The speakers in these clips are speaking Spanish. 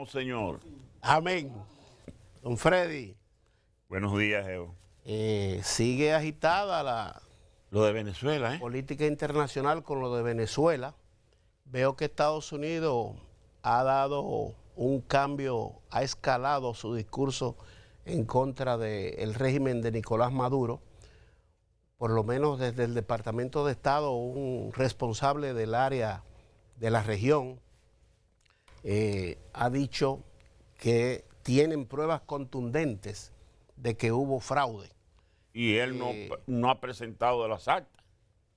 Señor. Amén. Don Freddy, Buenos días, Evo. sigue agitada la Lo de Venezuela, ¿eh? política internacional con lo de Venezuela. Veo que Estados Unidos ha dado un cambio, ha escalado su discurso en contra del régimen de Nicolás Maduro. Por lo menos desde el Departamento de Estado, un responsable del área de la región ha dicho que tienen pruebas contundentes de que hubo fraude. Y él no ha presentado las actas.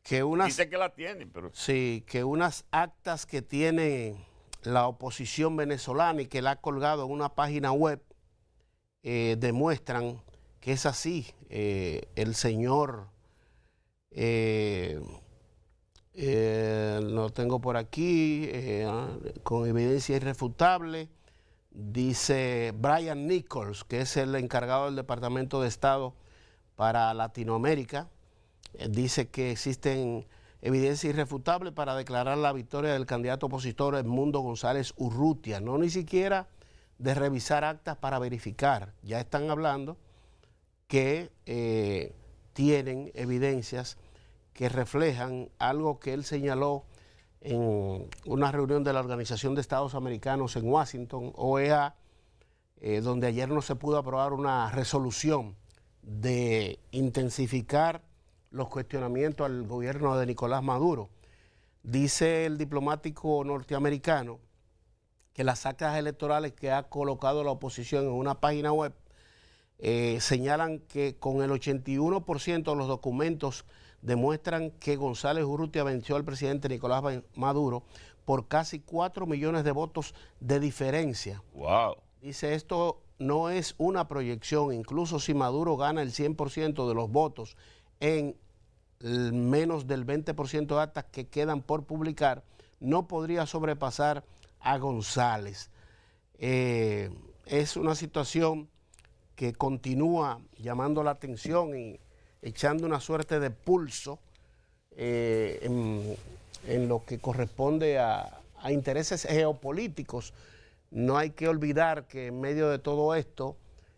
Dice que la tiene, pero... Sí, que unas actas que tiene la oposición venezolana y que la ha colgado en una página web demuestran que es así. El señor, lo tengo por aquí, con evidencia irrefutable, dice Brian Nichols, que es el encargado del Departamento de Estado para Latinoamérica, dice que existen evidencia irrefutable para declarar la victoria del candidato opositor Edmundo González Urrutia, no ni siquiera de revisar actas para verificar. Ya están hablando que tienen evidencias que reflejan algo que él señaló en una reunión de la Organización de Estados Americanos en Washington, OEA, donde ayer no se pudo aprobar una resolución de intensificar los cuestionamientos al gobierno de Nicolás Maduro. Dice el diplomático norteamericano que las actas electorales que ha colocado la oposición en una página web señalan que con el 81% de los documentos demuestran que González Urrutia venció al presidente Nicolás Maduro por casi 4 millones de votos de diferencia. Wow. Dice, esto no es una proyección, incluso si Maduro gana el 100% de los votos en menos del 20% de actas que quedan por publicar, no podría sobrepasar a González. Es una situación que continúa llamando la atención y echando una suerte de pulso en lo que corresponde a intereses geopolíticos. No hay que olvidar que en medio de todo esto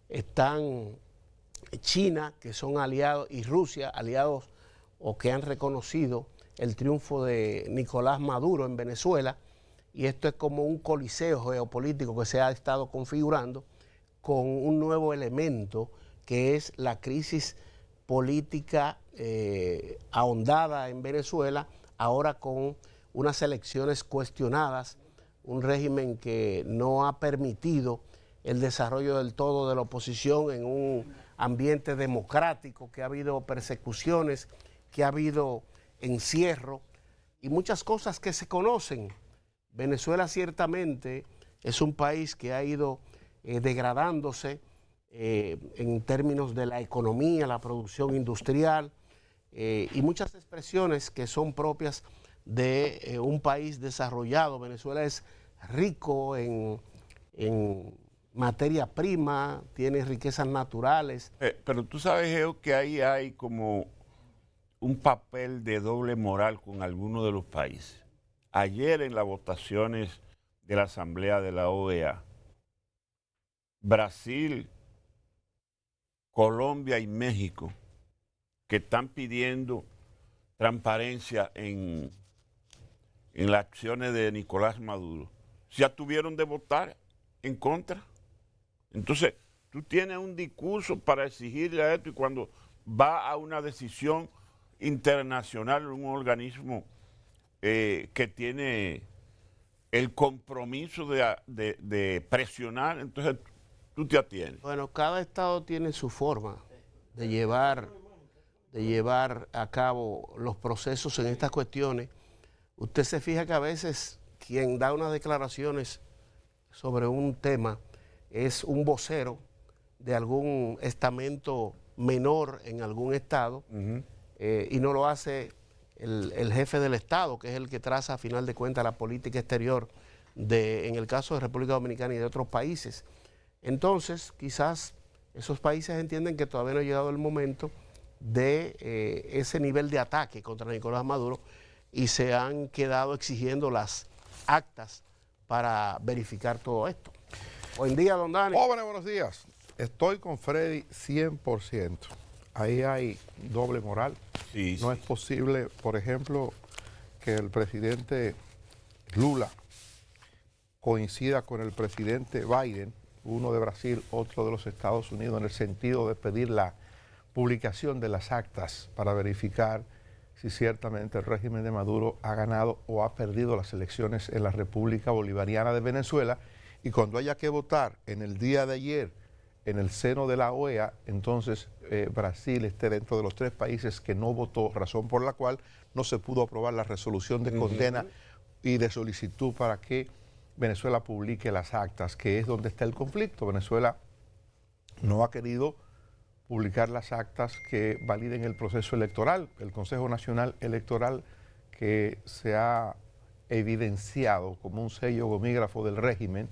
están China, que son aliados, y Rusia, aliados o que han reconocido el triunfo de Nicolás Maduro en Venezuela, y esto es como un coliseo geopolítico que se ha estado configurando con un nuevo elemento que es la crisis política ahondada en Venezuela, ahora con unas elecciones cuestionadas, un régimen que no ha permitido el desarrollo del todo de la oposición en un ambiente democrático, que ha habido persecuciones, que ha habido encierro y muchas cosas que se conocen. Venezuela ciertamente es un país que ha ido degradándose en términos de la economía, la producción industrial y muchas expresiones que son propias de un país desarrollado. Venezuela es rico en materia prima, tiene riquezas naturales. Pero tú sabes, Geo, que ahí hay como un papel de doble moral con algunos de los países. Ayer en las votaciones de la Asamblea de la OEA, Brasil, Colombia y México, que están pidiendo transparencia en las acciones de Nicolás Maduro, se abstuvieron de votar en contra. Entonces, tú tienes un discurso para exigirle a esto y cuando va a una decisión internacional, un organismo que tiene el compromiso de presionar, entonces tú te atienes. Bueno, cada estado tiene su forma de llevar a cabo los procesos en estas cuestiones. Usted se fija que a veces quien da unas declaraciones sobre un tema es un vocero de algún estamento menor en algún estado, y no lo hace el jefe del estado, que es el que traza a final de cuentas la política exterior en el caso de República Dominicana y de otros países. Entonces, quizás esos países entienden que todavía no ha llegado el momento de ese nivel de ataque contra Nicolás Maduro y se han quedado exigiendo las actas para verificar todo esto. Buen día, don Dani. Jóvenes, buenos días. Estoy con Freddy 100%. Ahí hay doble moral. Sí, No sí. es posible, por ejemplo, que el presidente Lula coincida con el presidente Biden, uno de Brasil, otro de los Estados Unidos, en el sentido de pedir la publicación de las actas para verificar si ciertamente el régimen de Maduro ha ganado o ha perdido las elecciones en la República Bolivariana de Venezuela, y cuando haya que votar en el día de ayer en el seno de la OEA, entonces Brasil esté dentro de los 3 países que no votó, razón por la cual no se pudo aprobar la resolución de condena y de solicitud para que Venezuela publique las actas, que es donde está el conflicto. Venezuela no ha querido publicar las actas que validen el proceso electoral. El Consejo Nacional Electoral, que se ha evidenciado como un sello gomígrafo del régimen,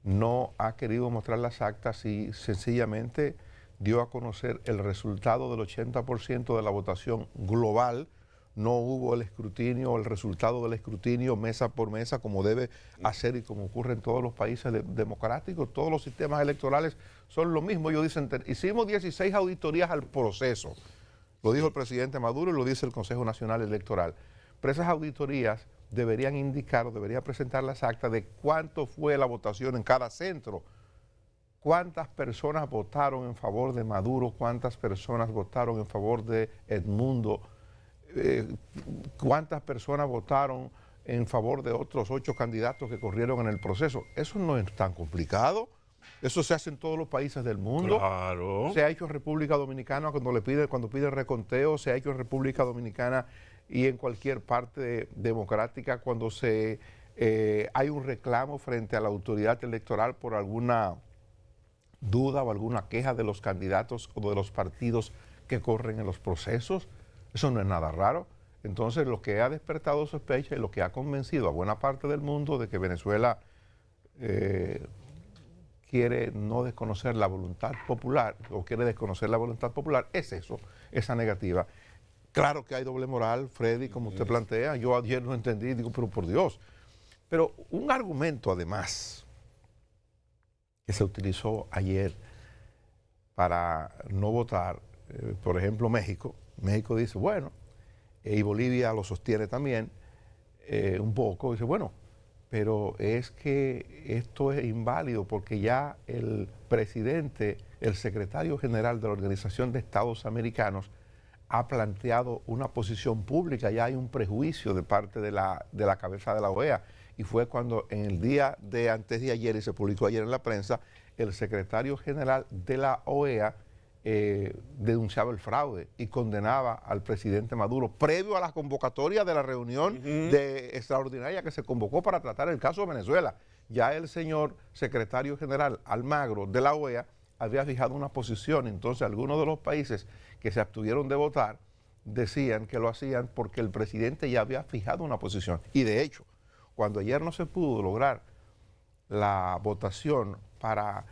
no ha querido mostrar las actas y sencillamente dio a conocer el resultado del 80% de la votación global. No hubo el escrutinio, el resultado del escrutinio mesa por mesa, como debe hacer y como ocurre en todos los países democráticos. Todos los sistemas electorales son lo mismo. Ellos dicen, hicimos 16 auditorías al proceso. Lo dijo el presidente Maduro y lo dice el Consejo Nacional Electoral. Pero esas auditorías deberían indicar o deberían presentar las actas de cuánto fue la votación en cada centro. ¿Cuántas personas votaron en favor de Maduro? ¿Cuántas personas votaron en favor de Edmundo? ¿Cuántas personas votaron en favor de otros 8 candidatos que corrieron en el proceso? Eso no es tan complicado. Eso se hace en todos los países del mundo. Claro. Se ha hecho en República Dominicana cuando piden reconteo, se ha hecho en República Dominicana y en cualquier parte democrática cuando hay un reclamo frente a la autoridad electoral por alguna duda o alguna queja de los candidatos o de los partidos que corren en los procesos. Eso no es nada raro. Entonces, lo que ha despertado sospecha y lo que ha convencido a buena parte del mundo de que Venezuela quiere no desconocer la voluntad popular o quiere desconocer la voluntad popular es eso, esa negativa. Claro que hay doble moral, Freddy, como usted plantea. Yo ayer no entendí, digo, pero por Dios. Pero un argumento, además, que se utilizó ayer para no votar, por ejemplo, México dice, bueno, y Bolivia lo sostiene también un poco, dice, bueno, pero es que esto es inválido porque ya el presidente, el secretario general de la Organización de Estados Americanos, ha planteado una posición pública, ya hay un prejuicio de parte de la cabeza de la OEA, y fue cuando en el día de antes de ayer, y se publicó ayer en la prensa, el secretario general de la OEA denunciaba el fraude y condenaba al presidente Maduro previo a la convocatoria de la reunión extraordinaria que se convocó para tratar el caso de Venezuela. Ya el señor secretario general Almagro de la OEA había fijado una posición. Entonces algunos de los países que se abstuvieron de votar decían que lo hacían porque el presidente ya había fijado una posición. Y de hecho, cuando ayer no se pudo lograr la votación para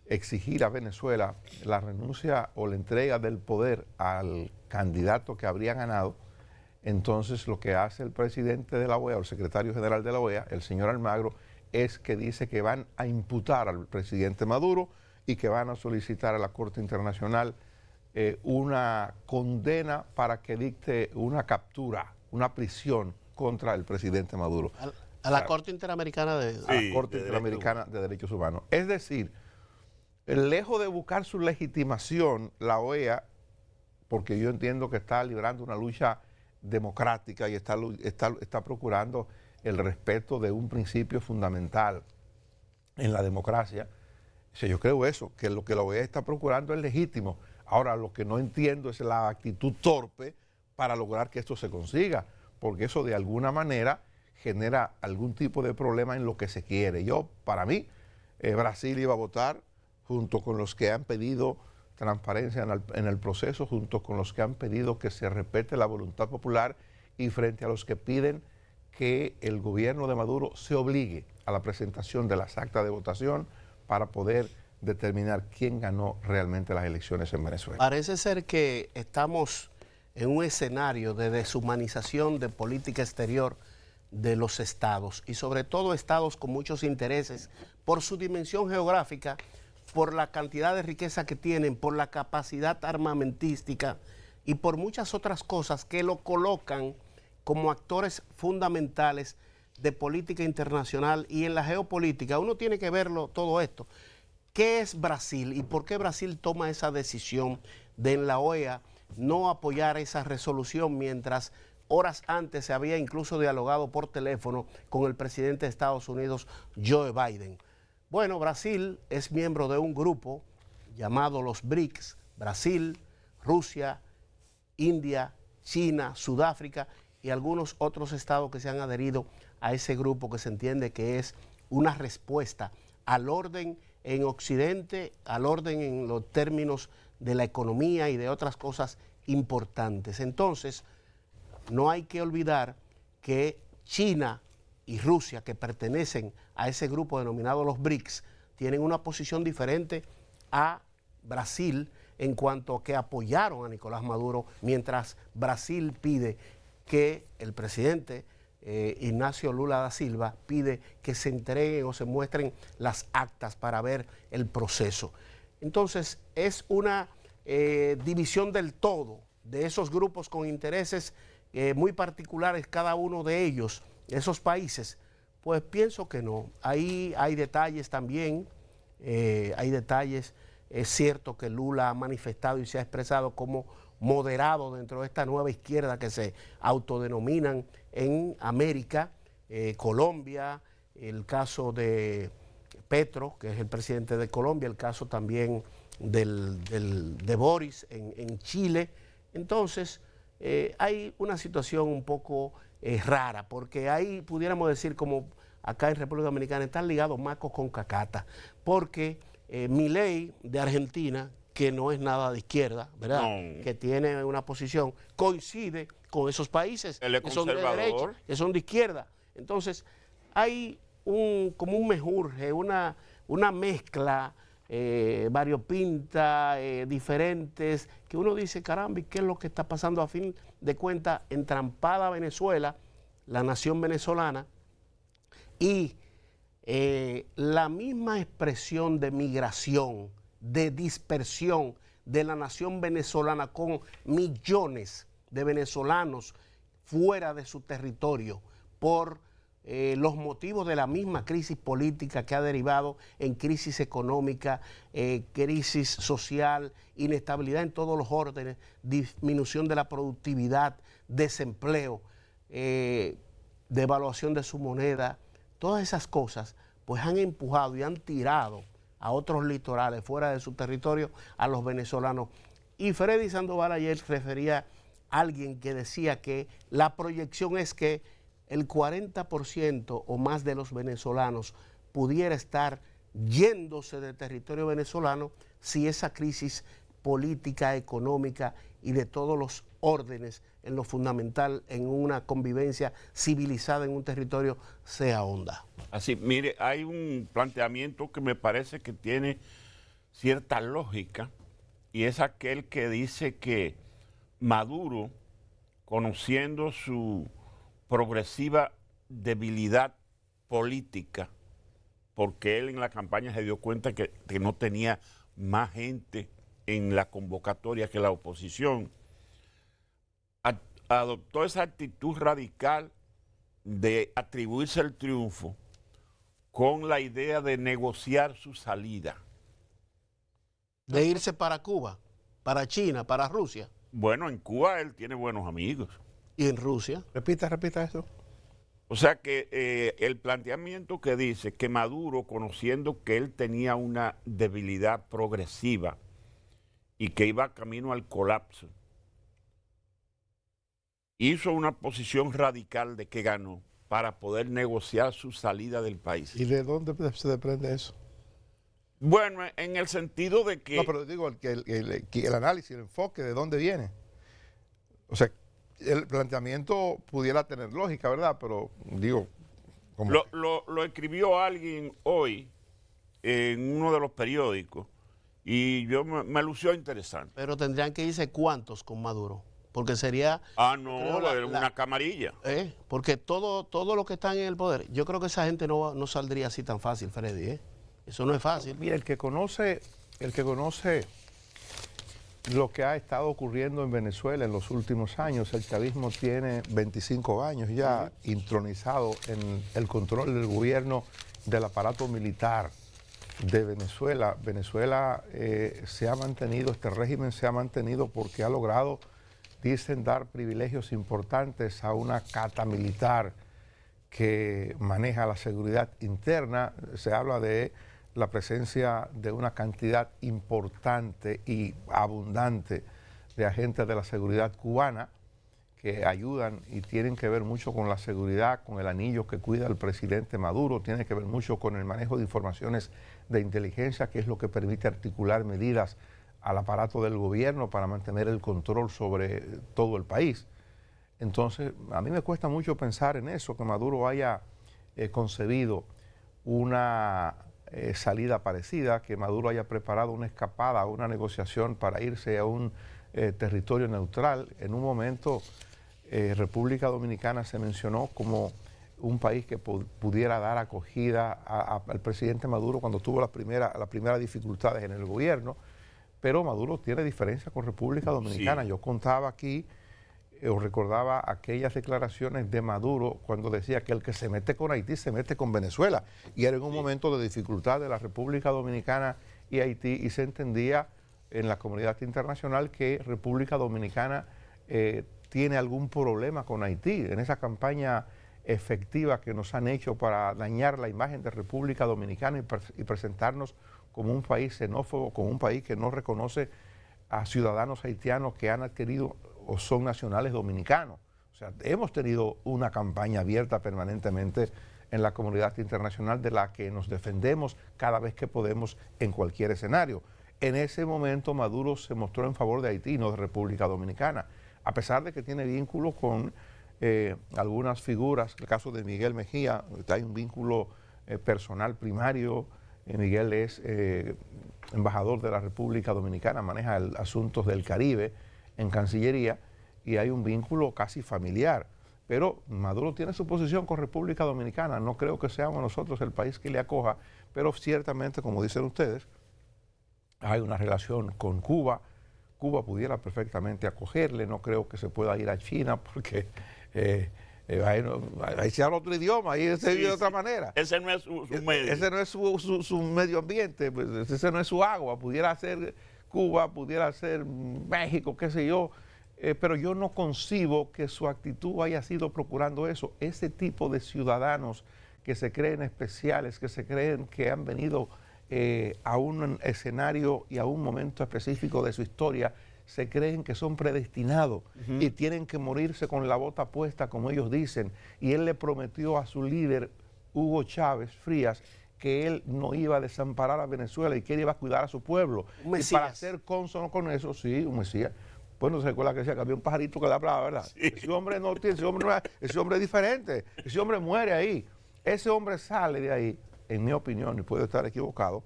exigir a Venezuela la renuncia o la entrega del poder al candidato que habría ganado, entonces lo que hace el presidente de la OEA o el secretario general de la OEA, el señor Almagro, es que dice que van a imputar al presidente Maduro y que van a solicitar a la Corte Internacional una condena para que dicte una captura, una prisión contra el presidente Maduro. A la Corte Interamericana de... A la Corte Interamericana de Derechos Humanos. Es decir, lejos de buscar su legitimación, la OEA, porque yo entiendo que está librando una lucha democrática y está procurando el respeto de un principio fundamental en la democracia. O sea, yo creo eso, que lo que la OEA está procurando es legítimo. Ahora, lo que no entiendo es la actitud torpe para lograr que esto se consiga, porque eso de alguna manera genera algún tipo de problema en lo que se quiere. Para mí, Brasil iba a votar junto con los que han pedido transparencia en el proceso, junto con los que han pedido que se respete la voluntad popular y frente a los que piden que el gobierno de Maduro se obligue a la presentación de las actas de votación para poder determinar quién ganó realmente las elecciones en Venezuela. Parece ser que estamos en un escenario de deshumanización de política exterior de los estados y sobre todo estados con muchos intereses por su dimensión geográfica, por la cantidad de riqueza que tienen, por la capacidad armamentística y por muchas otras cosas que lo colocan como actores fundamentales de política internacional y en la geopolítica. Uno tiene que verlo todo esto. ¿Qué es Brasil y por qué Brasil toma esa decisión de en la OEA no apoyar esa resolución mientras horas antes se había incluso dialogado por teléfono con el presidente de Estados Unidos, Joe Biden? Bueno, Brasil es miembro de un grupo llamado los BRICS: Brasil, Rusia, India, China, Sudáfrica y algunos otros estados que se han adherido a ese grupo, que se entiende que es una respuesta al orden en Occidente, al orden en los términos de la economía y de otras cosas importantes. Entonces, no hay que olvidar que China y Rusia, que pertenecen a ese grupo denominado los BRICS, tienen una posición diferente a Brasil en cuanto a que apoyaron a Nicolás Maduro, mientras Brasil pide que el presidente Ignacio Lula da Silva pide que se entreguen o se muestren las actas para ver el proceso. Entonces, es una división del todo de esos grupos con intereses muy particulares, cada uno de ellos, esos países. Pues pienso que no. Ahí hay detalles también, hay detalles. Es cierto que Lula ha manifestado y se ha expresado como moderado dentro de esta nueva izquierda que se autodenominan en América, Colombia, el caso de Petro, que es el presidente de Colombia, el caso también de Boris en Chile. Entonces, hay una situación un poco rara, porque ahí pudiéramos decir, como acá en República Dominicana, están ligados macos con cacata, porque Milei de Argentina, que no es nada de izquierda, ¿verdad? No. Que tiene una posición, coincide con esos países que son de derecha, que son de izquierda. Entonces, hay como un mejurje, una mezcla variopinta, diferentes, que uno dice, caramba, ¿y qué es lo que está pasando? A fin de cuentas, entrampada Venezuela, la nación venezolana, y la misma expresión de migración, de dispersión de la nación venezolana, con millones de venezolanos fuera de su territorio por los motivos de la misma crisis política que ha derivado en crisis económica, crisis social, inestabilidad en todos los órdenes, disminución de la productividad, desempleo, devaluación de su moneda. Todas esas cosas pues han empujado y han tirado a otros litorales fuera de su territorio a los venezolanos. Y Freddy Sandoval ayer refería a alguien que decía que la proyección es que el 40% o más de los venezolanos pudiera estar yéndose del territorio venezolano si esa crisis política, económica y de todos los órdenes en lo fundamental, en una convivencia civilizada en un territorio, se ahonda. Así, mire, hay un planteamiento que me parece que tiene cierta lógica, y es aquel que dice que Maduro, conociendo su progresiva debilidad política, porque él en la campaña se dio cuenta que no tenía más gente en la convocatoria que la oposición, adoptó esa actitud radical de atribuirse el triunfo con la idea de negociar su salida. De irse para Cuba, para China, para Rusia. Bueno, en Cuba él tiene buenos amigos. ¿Y en Rusia? Repita eso. O sea que el planteamiento que dice que Maduro, conociendo que él tenía una debilidad progresiva y que iba camino al colapso, hizo una posición radical de que ganó para poder negociar su salida del país. ¿Y de dónde se desprende eso? Bueno, en el sentido de que... No, pero digo, el análisis, el enfoque, ¿de dónde viene? O sea, el planteamiento pudiera tener lógica, ¿verdad? Pero digo... Lo escribió alguien hoy en uno de los periódicos y yo me lució interesante. Pero tendrían que irse cuántos con Maduro. Porque sería... una camarilla. Porque todo lo que están en el poder, yo creo que esa gente no saldría así tan fácil, Freddy. Eso no es fácil. Mira, el que conoce lo que ha estado ocurriendo en Venezuela en los últimos años, el chavismo tiene 25 años ya intronizado en el control del gobierno del aparato militar de Venezuela. Venezuela se ha mantenido, este régimen se ha mantenido porque ha logrado, dicen, dar privilegios importantes a una cata militar que maneja la seguridad interna. Se habla de la presencia de una cantidad importante y abundante de agentes de la seguridad cubana que ayudan y tienen que ver mucho con la seguridad, con el anillo que cuida el presidente Maduro, tiene que ver mucho con el manejo de informaciones de inteligencia, que es lo que permite articular medidas al aparato del gobierno para mantener el control sobre todo el país. Entonces, a mí me cuesta mucho pensar en eso, que Maduro haya concebido una salida parecida, que Maduro haya preparado una escapada, una negociación para irse a un territorio neutral. En un momento, República Dominicana se mencionó como un país que pudiera dar acogida al presidente Maduro cuando tuvo las primeras dificultades en el gobierno, pero Maduro tiene diferencia con República Dominicana. Sí. Yo contaba aquí, o recordaba aquellas declaraciones de Maduro cuando decía que el que se mete con Haití se mete con Venezuela, y era en un momento de dificultad de la República Dominicana y Haití, y se entendía en la comunidad internacional que República Dominicana tiene algún problema con Haití. En esa campaña efectiva que nos han hecho para dañar la imagen de República Dominicana y presentarnos como un país xenófobo, como un país que no reconoce a ciudadanos haitianos que han adquirido o son nacionales dominicanos. O sea, hemos tenido una campaña abierta permanentemente en la comunidad internacional de la que nos defendemos cada vez que podemos en cualquier escenario. En ese momento Maduro se mostró en favor de Haití, no de República Dominicana, a pesar de que tiene vínculos con algunas figuras. El caso de Miguel Mejía, hay un vínculo personal primario. Miguel es embajador de la República Dominicana, maneja asuntos del Caribe en Cancillería, y hay un vínculo casi familiar. Pero Maduro tiene su posición con República Dominicana. No creo que seamos nosotros el país que le acoja, pero ciertamente, como dicen ustedes, hay una relación con Cuba. Cuba pudiera perfectamente acogerle. No creo que se pueda ir a China porque ahí se habla otro idioma, ahí se vive de otra manera. Ese no es su medio. Ese no es su medio ambiente, pues, ese no es su agua. Pudiera ser Cuba, pudiera ser México, qué sé yo, pero yo no concibo que su actitud haya sido procurando eso. Ese tipo de ciudadanos que se creen especiales, que se creen que han venido a un escenario y a un momento específico de su historia, se creen que son predestinados y tienen que morirse con la bota puesta, como ellos dicen. Y él le prometió a su líder, Hugo Chávez Frías, que él no iba a desamparar a Venezuela y que él iba a cuidar a su pueblo. Y para ser cónsono con eso, sí, un mesías. Bueno, se recuerda que decía que había un pajarito que le hablaba, ¿verdad? Sí. Ese hombre no tiene, ese hombre es diferente, ese hombre muere ahí. Ese hombre sale de ahí, en mi opinión, y puedo estar equivocado,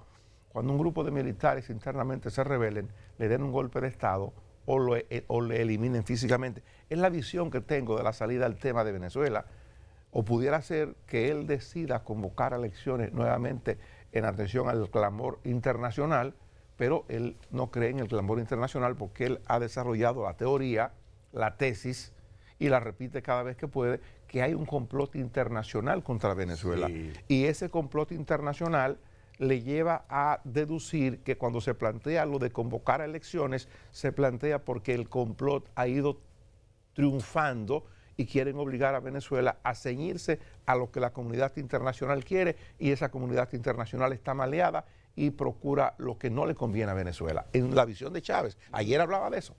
cuando un grupo de militares internamente se rebelen, le den un golpe de Estado o le eliminen físicamente. Es la visión que tengo de la salida al tema de Venezuela. O pudiera ser que él decida convocar elecciones nuevamente en atención al clamor internacional, pero él no cree en el clamor internacional porque él ha desarrollado la teoría, la tesis, y la repite cada vez que puede, que hay un complot internacional contra Venezuela. Sí. Y ese complot internacional le lleva a deducir que cuando se plantea lo de convocar elecciones, se plantea porque el complot ha ido triunfando y quieren obligar a Venezuela a ceñirse a lo que la comunidad internacional quiere, y esa comunidad internacional está maleada y procura lo que no le conviene a Venezuela. En la visión de Chávez, ayer hablaba de eso.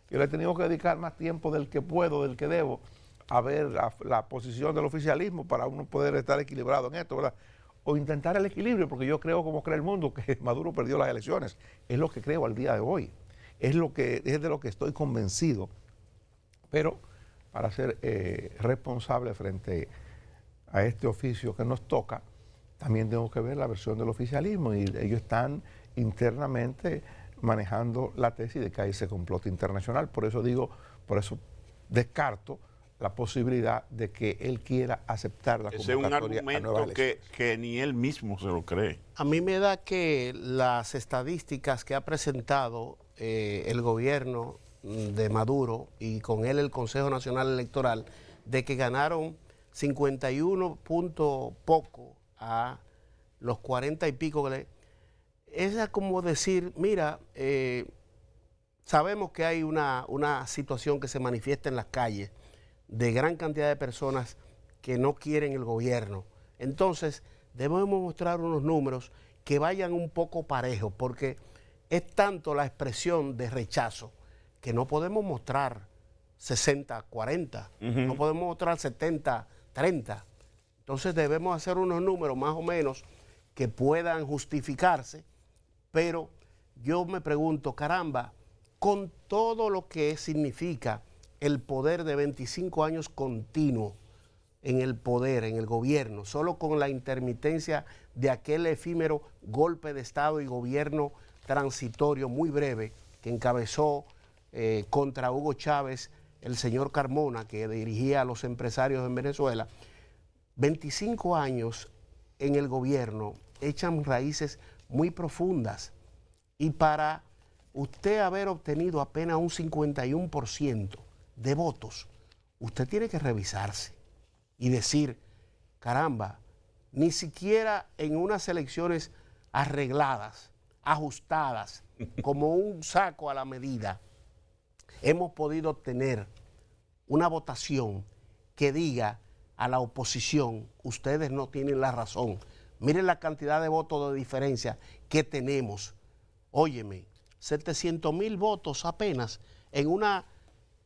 Yo le he tenido que dedicar más tiempo del que puedo, del que debo, a ver la posición del oficialismo para uno poder estar equilibrado en esto, ¿verdad? O intentar el equilibrio, porque yo creo, como cree el mundo, que Maduro perdió las elecciones. Es lo que creo al día de hoy. Es de lo que estoy convencido. Pero para ser responsable frente a este oficio que nos toca, también tengo que ver la versión del oficialismo, y ellos están internamente manejando la tesis de que hay ese complot internacional. Por eso descarto la posibilidad de que él quiera aceptar la Ese es un convocatoria a nuevas argumento elecciones. que ni él mismo se lo cree. A mí me da que las estadísticas que ha presentado el gobierno de Maduro y con él el Consejo Nacional Electoral, de que ganaron 51 puntos poco a los 40 y pico, es como decir, mira, sabemos que hay una situación que se manifiesta en las calles de gran cantidad de personas que no quieren el gobierno. Entonces, debemos mostrar unos números que vayan un poco parejos, porque es tanto la expresión de rechazo que no podemos mostrar 60-40, no podemos mostrar 70-30. Entonces debemos hacer unos números más o menos que puedan justificarse, pero yo me pregunto, caramba, con todo lo que significa el poder de 25 años continuo en el poder, en el gobierno, solo con la intermitencia de aquel efímero golpe de Estado y gobierno transitorio muy breve que encabezó contra Hugo Chávez el señor Carmona, que dirigía a los empresarios en Venezuela. 25 años en el gobierno echan raíces muy profundas, y para usted haber obtenido apenas un 51% de votos, usted tiene que revisarse y decir, caramba, ni siquiera en unas elecciones arregladas, ajustadas, como un saco a la medida, hemos podido obtener una votación que diga a la oposición, ustedes no tienen la razón. Miren la cantidad de votos de diferencia que tenemos. Óyeme, 700,000 votos apenas en una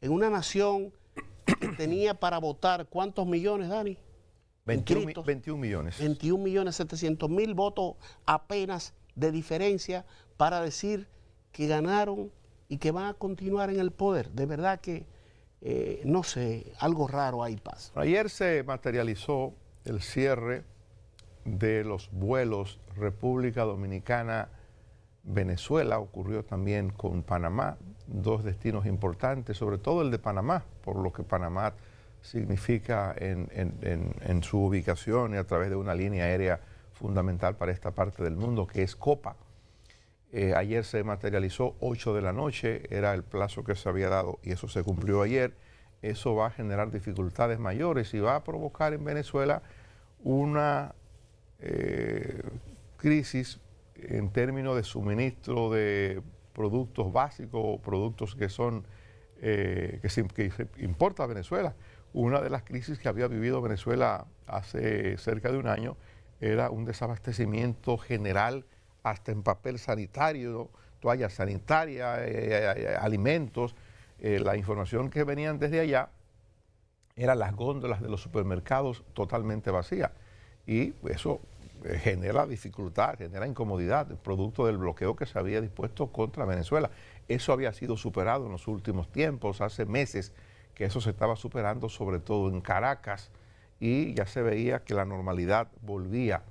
nación que tenía para votar, ¿cuántos millones, Dani? 21 millones. 21.700.000 votos apenas de diferencia para decir que ganaron y que van a continuar en el poder. De verdad que, no sé, algo raro ahí pasa. Ayer se materializó el cierre de los vuelos República Dominicana-Venezuela. Ocurrió también con Panamá, dos destinos importantes, sobre todo el de Panamá, por lo que Panamá significa en su ubicación y a través de una línea aérea fundamental para esta parte del mundo, que es Copa. Ayer se materializó 8 de la noche, era el plazo que se había dado y eso se cumplió ayer. Eso va a generar dificultades mayores y va a provocar en Venezuela una crisis en términos de suministro de productos básicos o productos que son que se importa a Venezuela. Una de las crisis que había vivido Venezuela hace cerca de un año era un desabastecimiento general, hasta en papel sanitario, toallas sanitarias, alimentos. La información que venían desde allá eran las góndolas de los supermercados totalmente vacías. Y eso genera dificultad, genera incomodidad, producto del bloqueo que se había dispuesto contra Venezuela. Eso había sido superado en los últimos tiempos, hace meses que eso se estaba superando, sobre todo en Caracas, y ya se veía que la normalidad volvía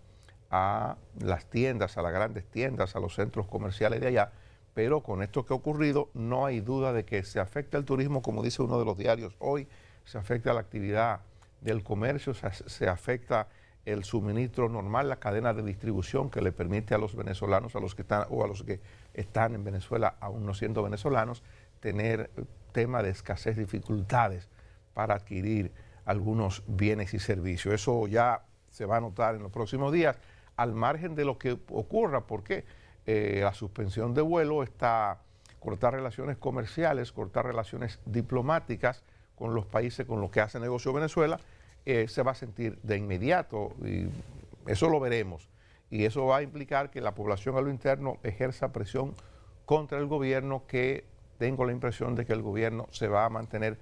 a las tiendas, a las grandes tiendas, a los centros comerciales de allá, pero con esto que ha ocurrido no hay duda de que se afecta el turismo, como dice uno de los diarios hoy, se afecta la actividad del comercio, se afecta el suministro normal, la cadena de distribución que le permite a los venezolanos, a los que están o a los que están en Venezuela, aún no siendo venezolanos, tener tema de escasez, dificultades para adquirir algunos bienes y servicios. Eso ya se va a notar en los próximos días, al margen de lo que ocurra, porque la suspensión de vuelo está cortar relaciones comerciales, cortar relaciones diplomáticas con los países con los que hace negocio Venezuela, se va a sentir de inmediato, y eso lo veremos, y eso va a implicar que la población a lo interno ejerza presión contra el gobierno, que tengo la impresión de que el gobierno se va a mantener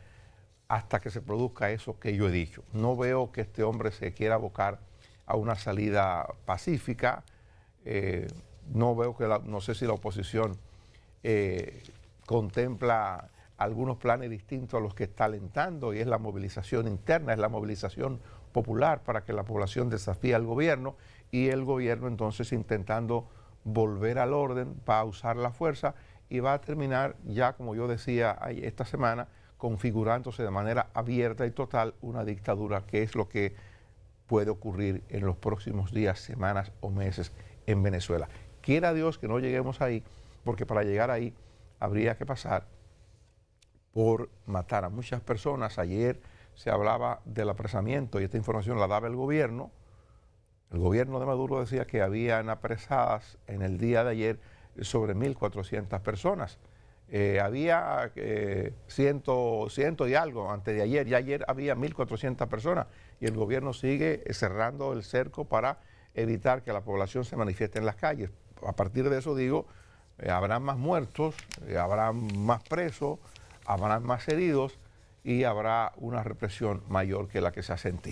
hasta que se produzca eso que yo he dicho. No veo que este hombre se quiera abocar a una salida pacífica, no veo que, no sé si la oposición contempla algunos planes distintos a los que está alentando, y es la movilización interna, es la movilización popular para que la población desafíe al gobierno, y el gobierno entonces, intentando volver al orden, va a usar la fuerza y va a terminar ya, como yo decía esta semana, configurándose de manera abierta y total una dictadura, que es lo que puede ocurrir en los próximos días, semanas o meses en Venezuela. Quiera Dios que no lleguemos ahí, porque para llegar ahí habría que pasar por matar a muchas personas. Ayer se hablaba del apresamiento y esta información la daba el gobierno. El gobierno de Maduro decía que habían apresadas en el día de ayer sobre 1.400 personas. Había ciento y algo antes de ayer, y ayer había 1.400 personas y el gobierno sigue cerrando el cerco para evitar que la población se manifieste en las calles. A partir de eso digo, habrá más muertos, habrá más presos, habrá más heridos y habrá una represión mayor que la que se ha sentido.